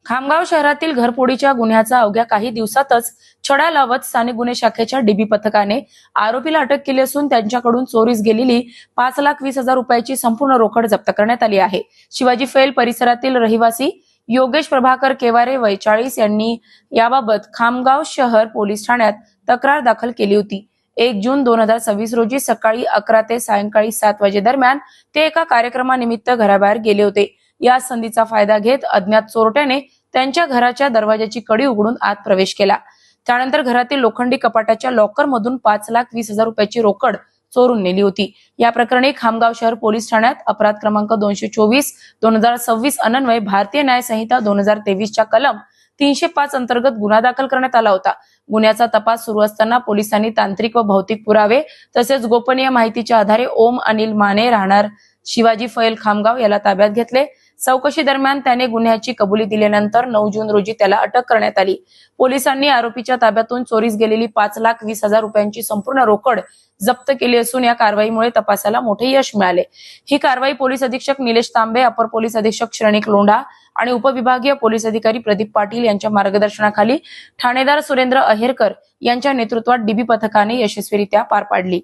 खामगाव शहरातील घरफोडीच्या गुन्ह्याचा अवघ्या काही दिवसातच छडा लावत स्थानिक गुन्हे शाखेच्या डीबी पथकाने आरोपीला अटक केली असून त्यांच्याकडून चोरीस गेलेली 5,20,000 रुपयाची संपूर्ण रोकड जप्त करण्यात आली आहे। शिवाजी फैल परिसरातील रहिवासी योगेश प्रभाकर केवारे वय 40 यांनी याबाबत खामगाव शहर पोलीस ठाण्यात तक्रार दाखल केली होती। 1 जून 2026 रोजी सकाळी 11 ते सायंकाळी 7 वाजे दरम्यान ते एका कार्यक्रमानिमित्त घराबाहेर गेले होते। या संधीचा फायदा घेत अज्ञात चोरट्याने त्यांच्या घराच्या दरवाजाची कडी उघडून आत प्रवेश केला। त्यानंतर घरातील लोखंडी कपाटाच्या लॉकर मधून 5,20,000 रुपयाची रोकड चोरून नेली होती। या प्रकरणी खामगाव शहर पोलीस ठाण्यात अपराध क्रमांक 224/2026 अन्वये भारतीय न्याय संहिता 2023 च्या कलम 305 अंतर्गत गुन्हा दाखल करण्यात आला होता। गुन्ह्याचा तपास सुरू असताना पोलिसांनी तांत्रिक व भौतिक पुरावे तसेच गोपनीय माहितीच्या आधारे ओम अनिल माने राहणार शिवाजी फैल खामगाव याला ताब्यात घेतले। चौकशी दरम्यान त्याने गुन्ह्याची कबुली दिल्यानंतर 9 जून रोजी त्याला अटक करण्यात आली। पोलिसांनी आरोपीच्या ताब्यातून चोरीस गेलेली 5,20,000 रुपयांची संपूर्ण रोकड जप्त केली असून या कारवाईमुळे तपासाला मोठे यश मिळाले। ही कारवाई पोलीस अधीक्षक निलेश तांबे, अपर पोलीस अधीक्षक श्रेणिक लोंढा आणि उपविभागीय पोलीस अधिकारी प्रदीप पाटील यांच्या मार्गदर्शनाखाली ठाणेदार सुरेंद्र अहेरकर यांच्या नेतृत्वात डीबी पथकाने यशस्वीरित्या पार पाडली।